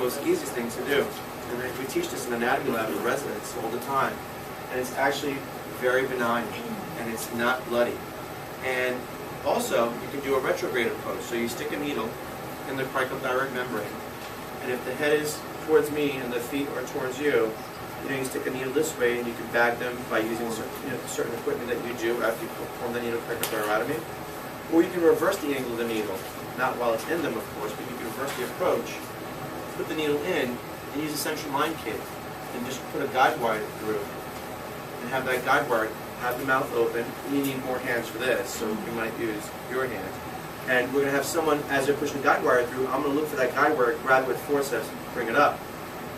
most easiest thing to do. And we teach this in anatomy lab with residents all the time. And it's actually very benign, and it's not bloody. And also, you can do a retrograde approach. So you stick a needle in the cricothyroid membrane, and if the head is towards me and the feet are towards you, you stick a needle this way, and you can bag them by using certain equipment that you do after you perform the needle cricothyrotomy. Or you can reverse the angle of the needle, not while it's in them, of course, but you can reverse the approach, put the needle in, and use a central line kit, and just put a guide wire through, and have that guide wire have the mouth open. You need more hands for this, so you might use your hands. And we're going to have someone, as they're pushing the guide wire through, I'm going to look for that guide wire, grab it with forceps, bring it up.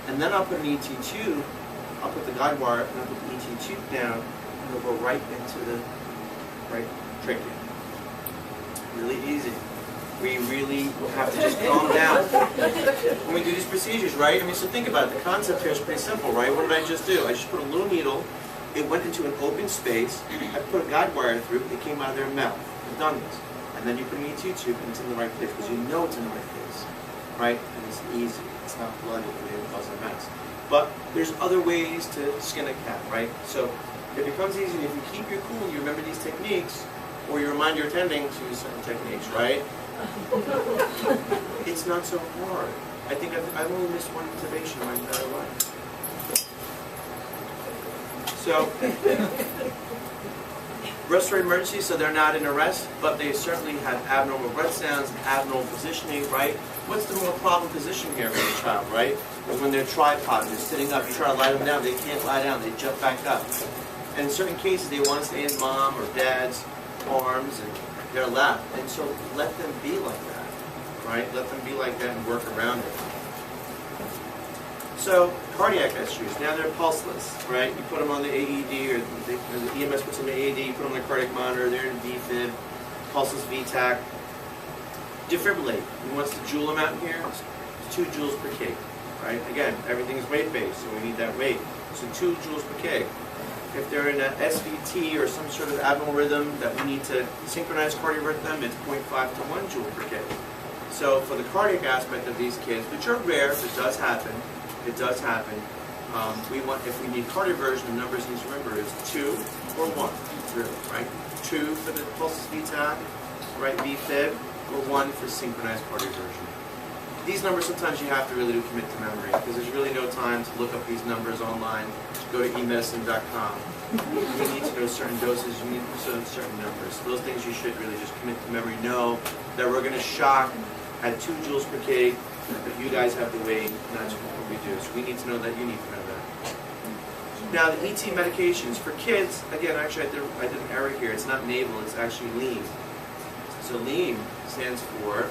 And then I'll put an ET tube, I'll put the guide wire, and I'll put the ET tube down, and it'll go right into the right trachea. Really easy. We really have to just calm down when we do these procedures, right? I mean, so think about it. The concept here is pretty simple, right? What did I just do? I just put a little needle. It went into an open space. I put a guide wire through. It came out of their mouth. I've done this. And then you put an ET tube, and it's in the right place because you know it's in the right place, right? And it's easy. It's not bloody. It didn't cause a mess. But there's other ways to skin a cat, right? So it becomes easy if you keep your cool, you remember these techniques, or you remind your attending to certain techniques, right? It's not so hard. I think I've only missed one intubation in my entire life. So, respiratory emergencies, so they're not in arrest, but they certainly have abnormal breath sounds, abnormal positioning, right? What's the more problem position here for the child, right? Is when they're tripod, they're sitting up, you try to lie them down, they can't lie down, they jump back up. And in certain cases, they want to stay in mom or dad's arms and their lap. And so let them be like that, right? Let them be like that and work around it. So cardiac issues, now they're pulseless, right? You put them on the AED, or the EMS puts them on the AED, you put them on the cardiac monitor, they're in VFib, pulseless VTAC. Defibrillate, he wants to joule them out here, it's 2 joules per kg, right? Again, everything is weight-based, so we need that weight. So 2 joules per kg. If they're in an SVT or some sort of abnormal rhythm that we need to synchronize cardiorhythm, it's 0.5 to 1 joule per kg. So for the cardiac aspect of these kids, which are rare, it does happen, we want, if we need cardioversion, the numbers you need to remember is 2 or 1, really, right? 2 for the pulses VTAC, right, VFib, or 1 for synchronized cardioversion. These numbers sometimes you have to really do commit to memory, because there's really no time to look up these numbers online. Go to emedicine.com. You need to know certain doses, you need to know certain numbers. Those things you should really just commit to memory. Know that we're going to shock at 2 joules per kg, but you guys have the weight, and that's what we do. So we need to know that, you need to know that. Now the ET medications for kids, again, actually I did an error here. It's not naval, it's actually lean. So lean stands for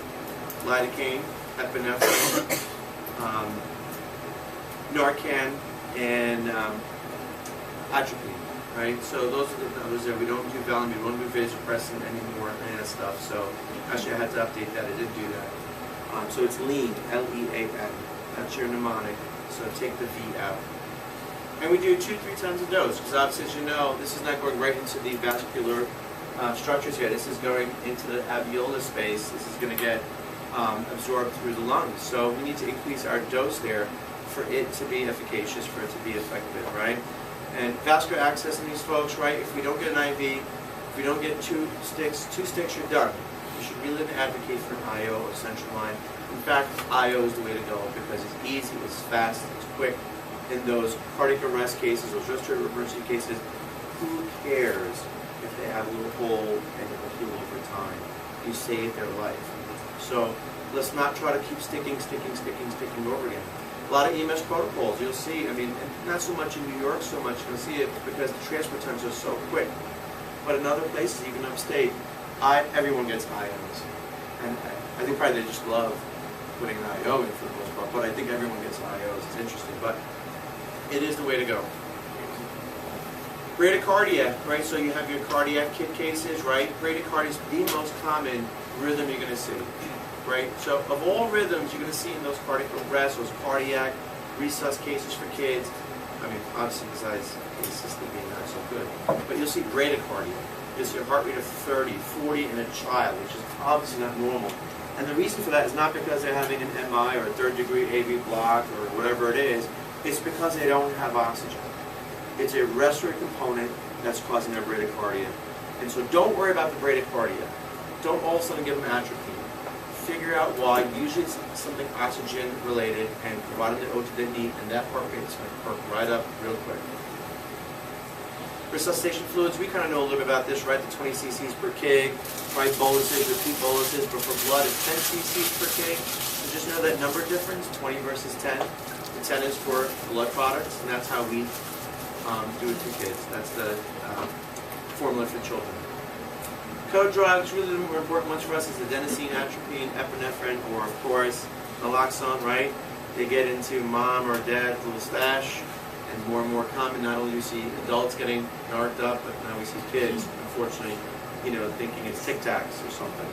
lidocaine, epinephrine, Narcan, and atropine, right? So those are the numbers there. We don't do Valium, we don't do vasopressin anymore, any of that stuff. So actually I had to update that. I didn't do that. So it's lean, L-E-A-N. That's your mnemonic. So take the V out. And we do 2-3 times a dose, because obviously, as you know, this is not going right into the vascular structures here. This is going into the alveolar space. This is going to get absorbed through the lungs. So we need to increase our dose there for it to be efficacious, for it to be effective, right? And vascular access in these folks, right? If we don't get an IV, if we don't get two sticks, you're done. You should really advocate for an IO or central line. In fact, IO is the way to go because it's easy, it's fast, it's quick. In those cardiac arrest cases, those respiratory emergency cases, who cares if they have a little hole and it will heal over time? You save their life. So let's not try to keep sticking over again. A lot of EMS protocols, you'll see, I mean, not so much in New York so much, you'll see it because the transfer times are so quick. But in other places, even upstate, everyone gets IOs. And I think probably they just love putting an IO in for the most part, but I think everyone gets IOs. It's interesting, but it is the way to go. Bradycardia, right? So you have your cardiac kit cases, right? Bradycardia is the most common rhythm you're going to see, right? So of all rhythms you're going to see in those cardiac arrests, those cardiac resus cases for kids, I mean, obviously besides assisted being not so good, but you'll see bradycardia. You'll see a heart rate of 30, 40 in a child, which is obviously not normal. And the reason for that is not because they're having an MI or a third-degree AV block or whatever it is. It's because they don't have oxygen. It's a respiratory component that's causing their bradycardia. And so don't worry about the bradycardia. Don't all of a sudden give them atropine. Figure out why. Usually it's something oxygen related, and provide them the O2 they need, and that heart rate is going to perk right up real quick. Resuscitation fluids, we kind of know a little bit about this, right? The 20 cc's per kg, right? Boluses, repeat boluses, but for blood it's 10 cc's per kg. So just know that number difference, 20 versus 10. The 10 is for blood products, and that's how we do it to kids. That's the formula for children. Code drugs, really the more important ones for us is adenosine, atropine, epinephrine, or of course, naloxone, right? They get into mom or dad's little stash, and more common. Not only do we see adults getting narked up, but now we see kids, unfortunately, thinking it's Tic Tacs or something.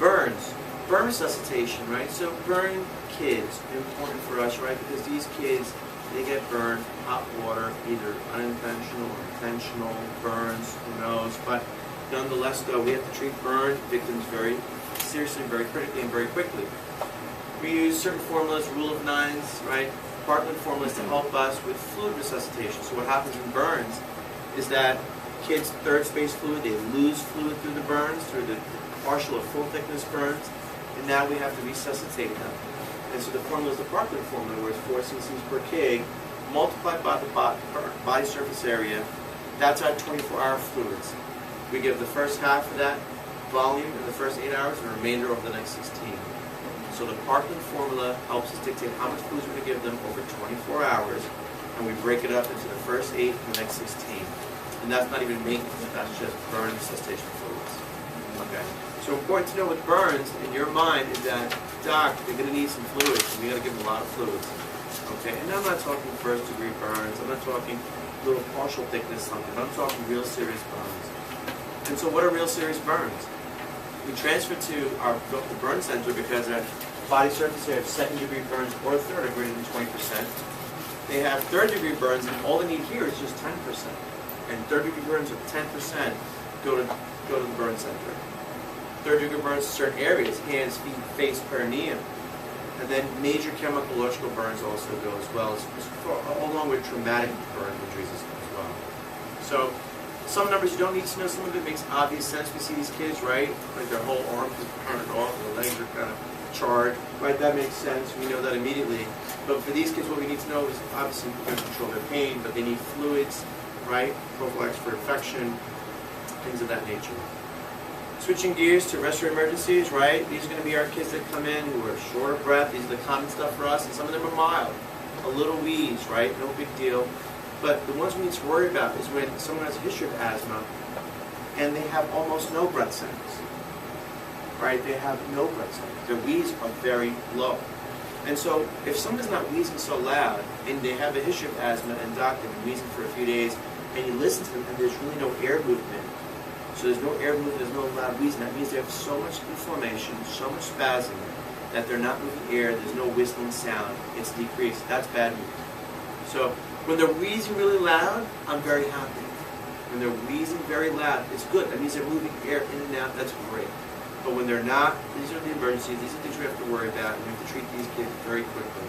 Burns. Burn resuscitation, right? So burn kids, important for us, right? Because these kids, they get burned, hot water, either unintentional or intentional burns, who knows. But nonetheless, though, we have to treat burn victims very seriously, very critically, and very quickly. We use certain formulas, rule of nines, right? Parkland formulas to help us with fluid resuscitation. So what happens in burns is that kids' third space fluid, they lose fluid through the burns, through the partial or full thickness burns, and now we have to resuscitate them. And so the formula is the Parkland formula, where it's 4 cc's per kg, multiplied by the body surface area. That's our 24-hour fluids. We give the first half of that volume in the first 8 hours, and the remainder over the next 16. So the Parkland formula helps us dictate how much fluids we're going to give them over 24 hours, and we break it up into the first 8 and the next 16. And that's not even maintenance, that's just burn resuscitation fluids. Okay. So important to know with burns in your mind is that, doc, they're going to need some fluids, and we got to give them a lot of fluids. Okay. And I'm not talking first degree burns. I'm not talking little partial thickness something. I'm talking real serious burns. And so what are real serious burns? We transfer to the burn center because our body surface area of second degree burns or third are greater than 20%. They have third degree burns, and all they need here is just 10%. And third degree burns of 10% go to the burn center. Third degree burns in certain areas, hands, feet, face, perineum. And then major chemical electrical burns also go as well, along with traumatic burn injuries as well. So some numbers you don't need to know. Some of it makes obvious sense. We see these kids, right? Like their whole arms is turned off, their legs are kind of charred. Right, that makes sense. We know that immediately. But for these kids, what we need to know is obviously we're going to control their pain, but they need fluids, right? Prophylaxis for infection, things of that nature. Switching gears to respiratory emergencies, right? These are going to be our kids that come in who are short of breath. These are the common stuff for us, and some of them are mild. A little wheeze, right? No big deal. But the ones we need to worry about is when someone has a history of asthma and they have almost no breath sounds, right? They have no breath sounds. Their wheeze are very low. And so if someone's not wheezing so loud and they have a history of asthma and doc, they've been wheezing for a few days, and you listen to them and there's really no air movement, so there's no air movement, there's no loud wheezing, that means they have so much inflammation, so much spasm, that they're not moving air, there's no whistling sound, it's decreased. That's bad news. So when they're wheezing really loud, I'm very happy. When they're wheezing very loud, it's good. That means they're moving air in and out, that's great. But when they're not, these are the emergencies, these are things we have to worry about, and we have to treat these kids very quickly.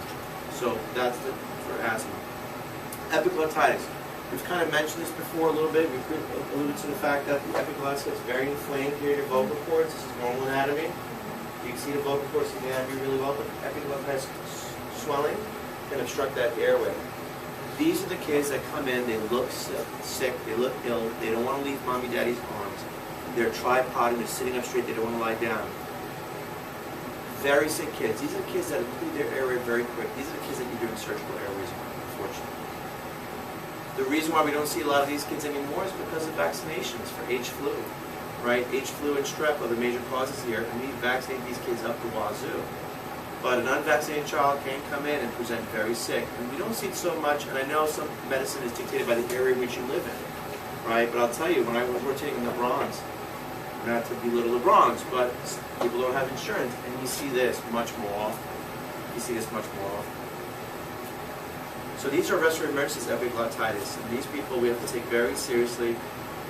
So that's for asthma. Epiglottitis. We've kind of mentioned this before a little bit. We've alluded to the fact that the epiglottis gets very inflamed here, your vocal cords. This is normal anatomy. You can see the vocal cords in the anatomy really well, but epiglottitis swelling can obstruct that airway. These are the kids that come in, they look sick, they look ill, they don't want to leave mommy, daddy's arms. They're tripoding, they're sitting up straight, they don't want to lie down. Very sick kids. These are the kids that improve their airway very quick. These are the kids that you're doing surgical airways on, unfortunately. The reason why we don't see a lot of these kids anymore is because of vaccinations for H-flu, right? H-flu and strep are the major causes here, and we vaccinate these kids up the wazoo. But an unvaccinated child can come in and present very sick. And we don't see it so much, and I know some medicine is dictated by the area in which you live in, right? But I'll tell you, when I was rotating in the Bronx, not to belittle the Bronx, but people don't have insurance, and you see this much more often. You see this much more often. So these are respiratory emergencies, epiglottitis, and these people we have to take very seriously,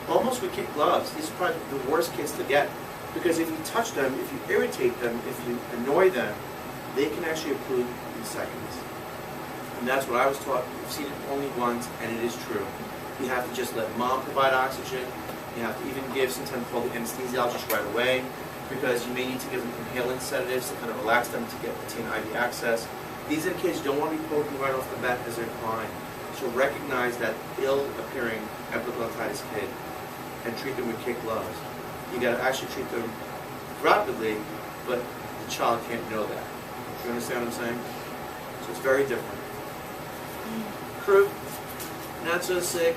almost with kid gloves. These are probably the worst kids to get. Because if you touch them, if you irritate them, if you annoy them, they can actually occlude in seconds. And that's what I was taught. I've seen it only once, and it is true. You have to just let mom provide oxygen. You have to even give sometimes called the anesthesiologist right away, because you may need to give them inhalant sedatives to kind of relax them to obtain IV access. These are the kids you don't want to be poking right off the bat as they're crying. So recognize that ill-appearing epiglottitis kid and treat them with kid gloves. You got to actually treat them rapidly, but the child can't know that. You understand what I'm saying? So it's very different. Croup, not so sick,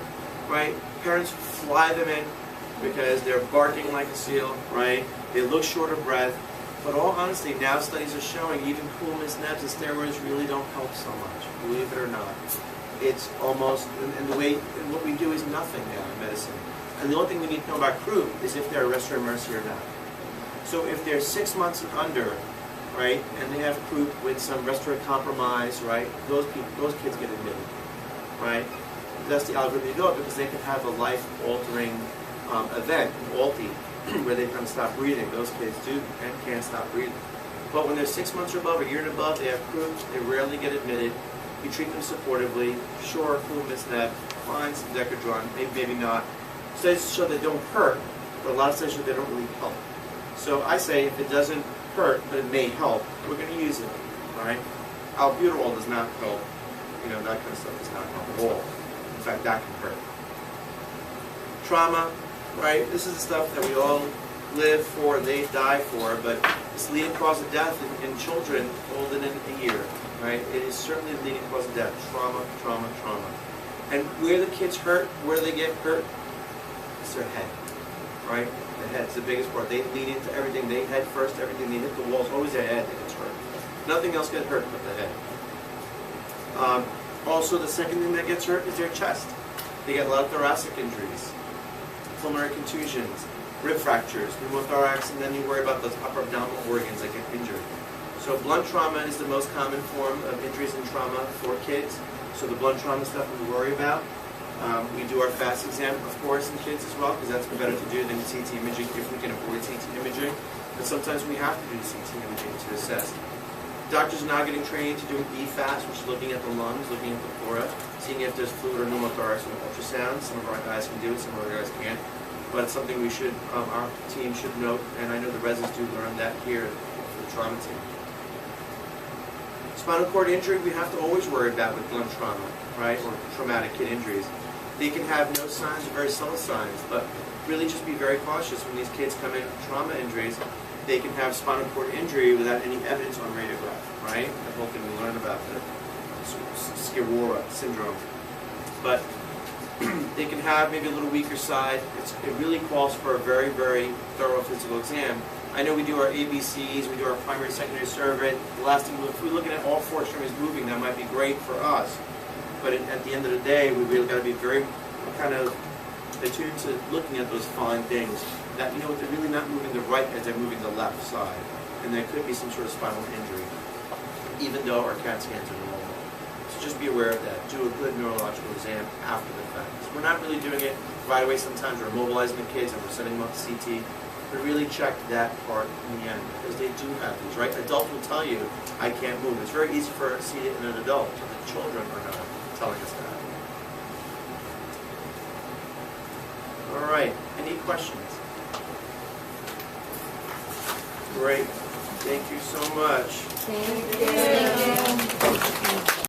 right? Parents fly them in because they're barking like a seal, right? They look short of breath. But all honesty, now studies are showing even coolness, nebs, and steroids really don't help so much, believe it or not. It's almost, and the way, and what we do is nothing now in medicine. And the only thing we need to know about croup is if they're a respiratory emergency or not. So if they're 6 months and under, right, and they have croup with some respiratory compromise, right, those kids get admitted, right? That's the algorithm you do it because they can have a life-altering event, ALTI, where they kind of stop breathing. Those kids do and can't stop breathing. But when they're 6 months or above, a year and above, they have croup, they rarely get admitted. You treat them supportively. Sure, coolness neb, fine, some Decadron, maybe not. Studies show they don't hurt, but a lot of studies show they don't really help. So I say if it doesn't hurt, but it may help, we're going to use it, all right? Albuterol does not help. You know, that kind of stuff does not help at all. In fact, that can hurt. Trauma, right? This is the stuff that we all live for, they die for, but it's the leading cause of death in children older than a year, right? It is certainly the leading cause of death. Trauma, trauma, trauma. And where the kids hurt, where do they get hurt? It's their head, right? The head's the biggest part. They lean into everything. They head first, everything. They hit the walls. Always their head that gets hurt. Nothing else gets hurt but the head. Also, the second thing that gets hurt is their chest. They get a lot of thoracic injuries, pulmonary contusions, rib fractures, pneumothorax, and then you worry about those upper abdominal organs that get injured. So blunt trauma is the most common form of injuries and trauma for kids. So the blunt trauma stuff we worry about. We do our FAST exam, of course, in kids as well, because that's better to do than CT imaging if we can avoid CT imaging. But sometimes we have to do the CT imaging to assess. Doctors are now getting trained to do an EFAST, which is looking at the lungs, looking at the pleura, seeing if there's fluid or pneumothorax on ultrasound. Some of our guys can do it, some of our guys can't. But it's something we should, our team should note, and I know the residents do learn that here for the trauma team. Spinal cord injury, we have to always worry about with blunt trauma, right, or traumatic kid injuries. They can have no signs or very subtle signs, but really just be very cautious when these kids come in with trauma injuries. They can have spinal cord injury without any evidence on radiograph, right? The whole thing we learned about the Skirora syndrome. But they can have maybe a little weaker side. It really calls for a very, very thorough physical exam. I know we do our ABCs, we do our primary, secondary survey. The last thing, if we're looking at all four extremities moving, that might be great for us. But at the end of the day, we really got to be very kind of attuned to looking at those fine things. That, you know what, they're really not moving the right as they're moving the left side. And there could be some sort of spinal injury, even though our CAT scans are normal. So just be aware of that. Do a good neurological exam after the fact. So we're not really doing it right away. Sometimes we're mobilizing the kids and we're sending them up to CT. But really check that part in the end, because they do have these, right? Adults will tell you, I can't move. It's very easy for us to see it in an adult, but the children are not telling us that. All right, any questions? Great. Thank you so much. Thank you.